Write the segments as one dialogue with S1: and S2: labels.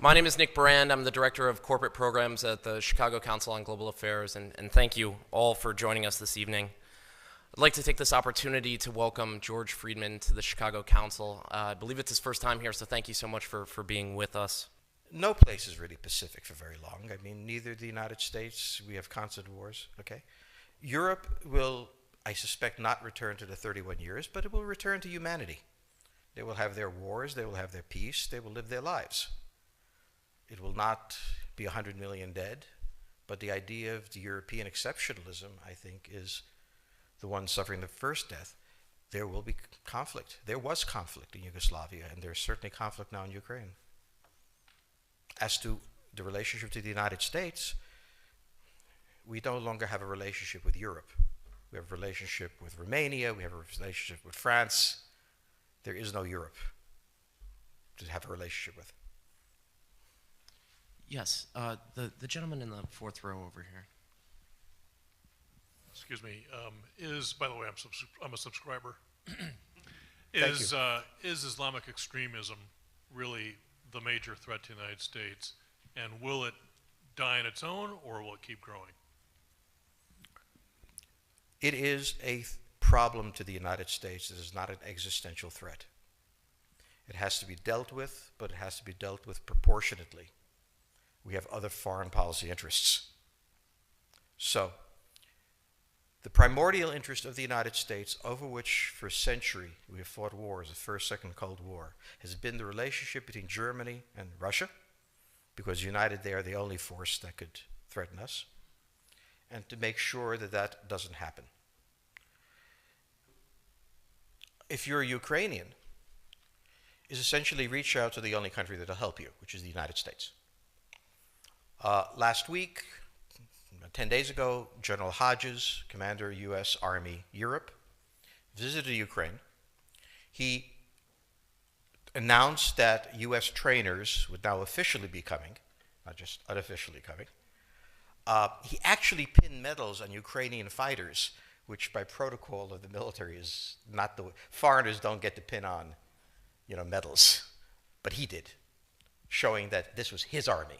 S1: My name is Nick Brand. I'm the Director of Corporate Programs at the Chicago Council on Global Affairs, and thank you all for joining us this evening. I'd like to take this opportunity to welcome George Friedman to the Chicago Council. I believe it's his first time here, so thank you so much for being with us.
S2: No place is really Pacific for very long. I mean, neither the United States, we have constant wars, okay? Europe will, I suspect, not return to the 31 years, but it will return to humanity. They will have their wars, they will have their peace, they will live their lives. It will not be 100 million dead, but the idea of the European exceptionalism, I think, is the one suffering the first death. There will be conflict. There was conflict in Yugoslavia, and there's certainly conflict now in Ukraine. As to the relationship to the United States, we no longer have a relationship with Europe. We have a relationship with Romania, we have a relationship with France. There is no Europe to have a relationship with.
S1: Yes, the gentleman in the fourth row over here.
S3: Excuse me. By the way, I'm a subscriber.
S2: Thank you.
S3: Is Islamic extremism really the major threat to the United States, and will it die on its own, or will it keep growing?
S2: It is a problem to the United States. It is not an existential threat. It has to be dealt with, but it has to be dealt with proportionately. We have other foreign policy interests. So, the primordial interest of the United States, over which for a century we have fought wars, the First, Second Cold War, has been the relationship between Germany and Russia, because united they are the only force that could threaten us, and to make sure that that doesn't happen. If you're a Ukrainian, is essentially reach out to the only country that will help you, which is the United States. Last week, 10 days ago, General Hodges, Commander U.S. Army Europe, visited Ukraine. He announced that U.S. trainers would now officially be coming, not just unofficially coming. He actually pinned medals on Ukrainian fighters, which by protocol of the military is not the way. Foreigners don't get to pin on, medals, but he did, showing that this was his army.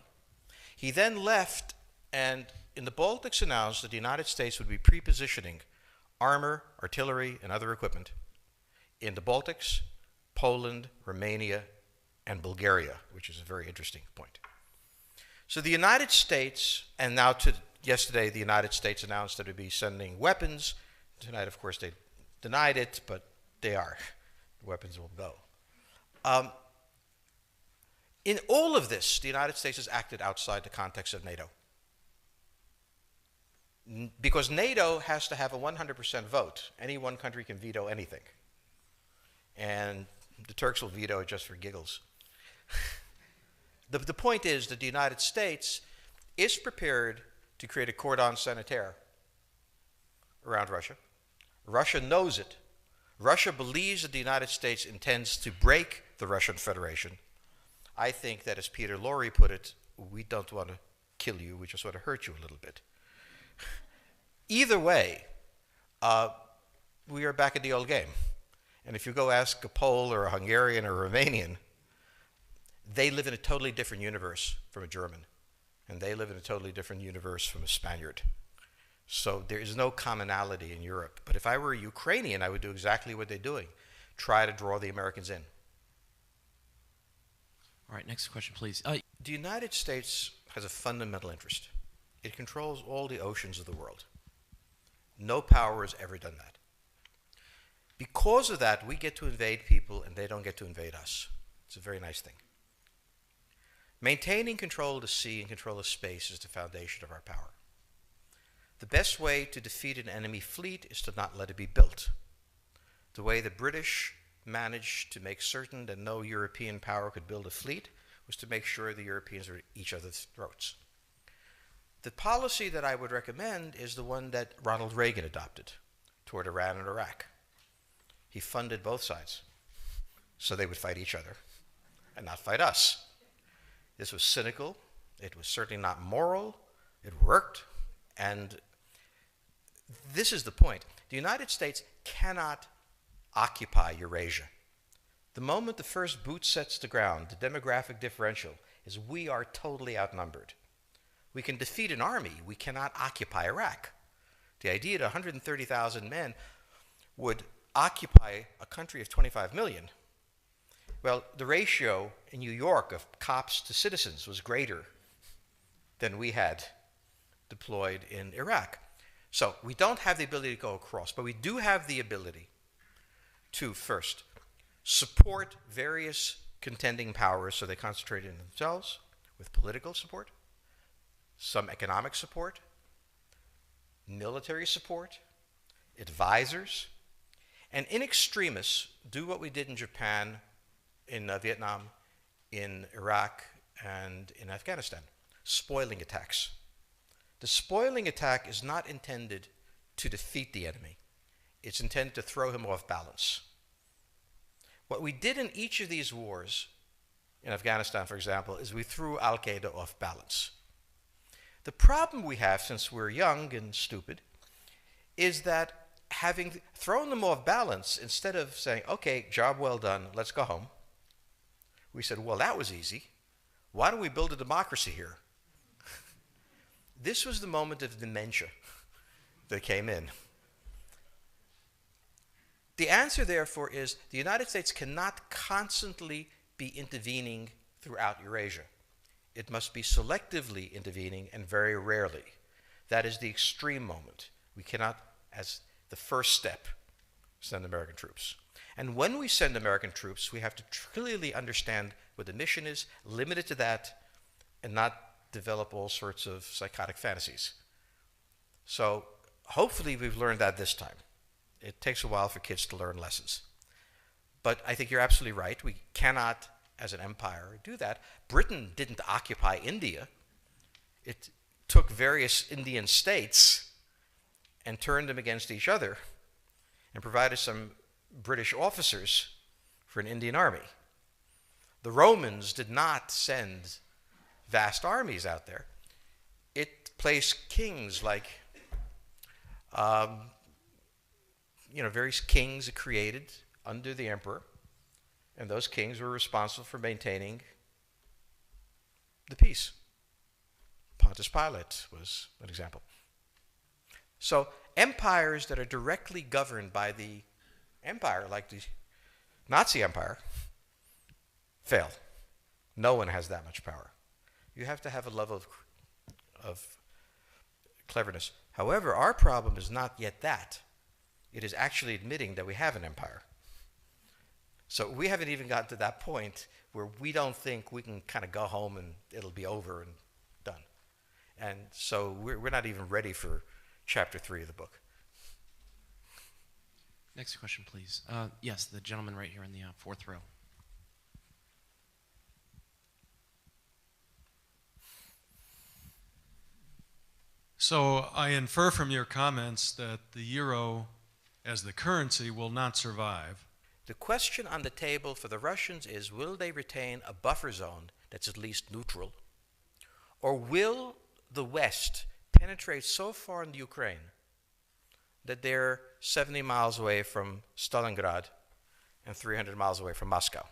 S2: He then left and in the Baltics announced that the United States would be pre-positioning armor, artillery, and other equipment in the Baltics, Poland, Romania, and Bulgaria, which is a very interesting point. So the United States, and now yesterday the United States announced that it would be sending weapons. Tonight, of course, they denied it, but they are. The weapons will go. In all of this, the United States has acted outside the context of NATO. Because NATO has to have a 100% vote. Any one country can veto anything. And the Turks will veto it just for giggles. The point is that the United States is prepared to create a cordon sanitaire around Russia. Russia knows it. Russia believes that the United States intends to break the Russian Federation. I think that, as Peter Lorre put it, we don't want to kill you, we just want to hurt you a little bit. Either way, we are back at the old game. And if you go ask a Pole or a Hungarian or a Romanian, they live in a totally different universe from a German. And they live in a totally different universe from a Spaniard. So there is no commonality in Europe. But if I were a Ukrainian, I would do exactly what they're doing. Try to draw the Americans in.
S1: All right, next question, please.
S2: The United States has a fundamental interest. It controls all the oceans of the world. No power has ever done that. Because of that, we get to invade people and they don't get to invade us. It's a very nice thing. Maintaining control of the sea and control of space is the foundation of our power. The best way to defeat an enemy fleet is to not let it be built. The way the British managed to make certain that no European power could build a fleet was to make sure the Europeans were at each other's throats. The policy that I would recommend is the one that Ronald Reagan adopted toward Iran and Iraq. He funded both sides so they would fight each other and not fight us. This was cynical. It was certainly not moral. It worked. And this is the point. The United States cannot occupy Eurasia. The moment the first boot sets the ground, the demographic differential is we are totally outnumbered. We can defeat an army. We cannot occupy Iraq. The idea that 130,000 men would occupy a country of 25 million, well, the ratio in New York of cops to citizens was greater than we had deployed in Iraq. So we don't have the ability to go across, but we do have the ability to, first, support various contending powers so they concentrate in themselves with political support, some economic support, military support, advisors, and in extremis, do what we did in Japan, in Vietnam, in Iraq, and in Afghanistan, spoiling attacks. The spoiling attack is not intended to defeat the enemy. It's intended to throw him off balance. What we did in each of these wars, in Afghanistan, for example, is we threw Al-Qaeda off balance. The problem we have, since we're young and stupid, is that having thrown them off balance, instead of saying, okay, job well done, let's go home, we said, well, that was easy. Why don't we build a democracy here? This was the moment of dementia that came in. The answer, therefore, is the United States cannot constantly be intervening throughout Eurasia. It must be selectively intervening and very rarely. That is the extreme moment. We cannot, as the first step, send American troops. And when we send American troops, we have to clearly understand what the mission is, limit it to that, and not develop all sorts of psychotic fantasies. So hopefully we've learned that this time. It takes a while for kids to learn lessons. But I think you're absolutely right. We cannot, as an empire, do that. Britain didn't occupy India. It took various Indian states and turned them against each other and provided some British officers for an Indian army. The Romans did not send vast armies out there. It placed kings like, various kings it created under the emperor, and those kings were responsible for maintaining the peace. Pontius Pilate was an example. So empires that are directly governed by the empire, like the Nazi Empire, fail. No one has that much power. You have to have a level of cleverness. However, our problem is not yet that. It is actually admitting that we have an empire. So we haven't even gotten to that point where we don't think we can kind of go home and it'll be over and done. And so we're not even ready for chapter 3 of the book.
S1: Next question, please. Yes, the gentleman right here in the fourth row.
S4: So I infer from your comments that the euro as the currency will not survive.
S2: The question on the table for the Russians is, will they retain a buffer zone that's at least neutral? Or will the West penetrate so far into Ukraine that they're 70 miles away from Stalingrad and 300 miles away from Moscow?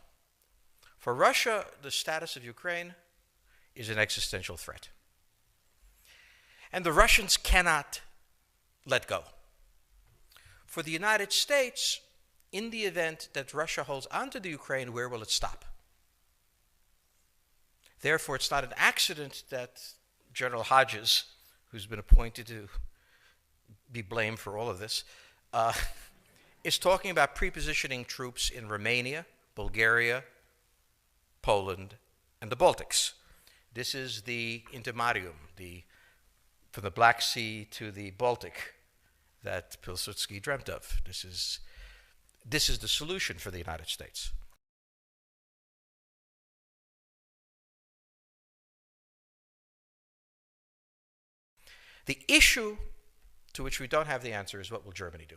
S2: For Russia, the status of Ukraine is an existential threat. And the Russians cannot let go. For the United States, in the event that Russia holds onto the Ukraine, where will it stop? Therefore, it's not an accident that General Hodges, who's been appointed to be blamed for all of this, is talking about prepositioning troops in Romania, Bulgaria, Poland, and the Baltics. This is the intermarium, from the Black Sea to the Baltic, that Pilsudski dreamt of. This is the solution for the United States. The issue to which we don't have the answer is, what will Germany do?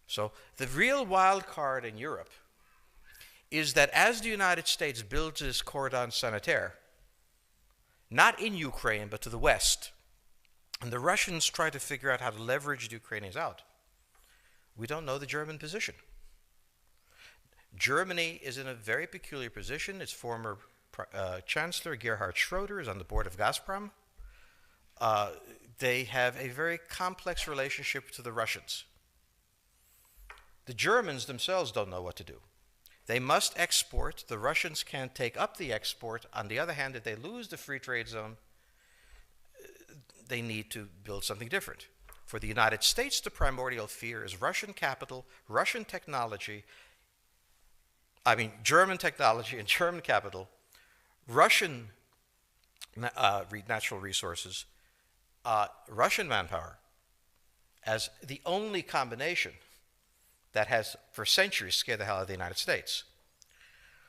S2: So the real wild card in Europe is that as the United States builds this cordon sanitaire, not in Ukraine, but to the west, and the Russians try to figure out how to leverage the Ukrainians out, we don't know the German position. Germany is in a very peculiar position. Its former Chancellor Gerhard Schroeder is on the board of Gazprom. They have a very complex relationship to the Russians. The Germans themselves don't know what to do. They must export. The Russians can't take up the export. On the other hand, if they lose the free trade zone, they need to build something different. For the United States, the primordial fear is Russian capital, Russian technology, German technology and German capital, Russian natural resources, Russian manpower, as the only combination that has for centuries scared the hell out of the United States.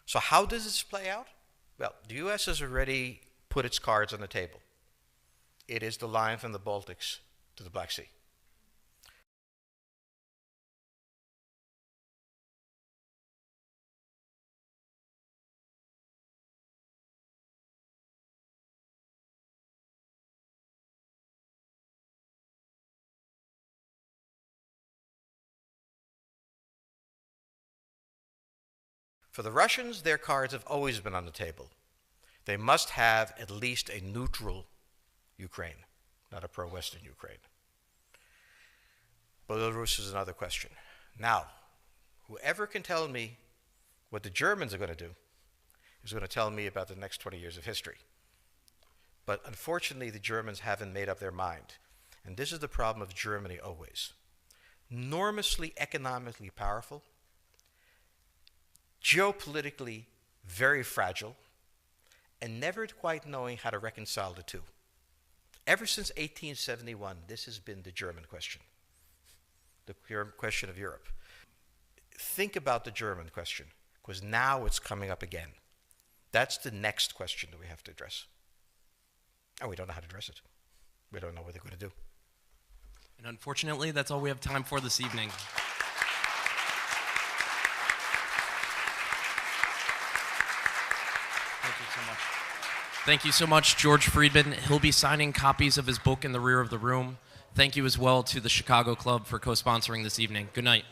S2: So how does this play out? Well, the U.S. has already put its cards on the table. It is the line from the Baltics to the Black Sea. For the Russians, their cards have always been on the table. They must have at least a neutral Ukraine, not a pro-Western Ukraine. Belarus is another question. Now, whoever can tell me what the Germans are going to do is going to tell me about the next 20 years of history. But unfortunately, the Germans haven't made up their mind. And this is the problem of Germany always. Enormously economically powerful, geopolitically very fragile, and never quite knowing how to reconcile the two. Ever since 1871, this has been the German question, the question of Europe. Think about the German question, because now it's coming up again. That's the next question that we have to address. And we don't know how to address it. We don't know what they're going to do.
S1: And unfortunately, that's all we have time for this evening. Thank you so much, George Friedman. He'll be signing copies of his book in the rear of the room. Thank you as well to the Chicago Club for co-sponsoring this evening. Good night.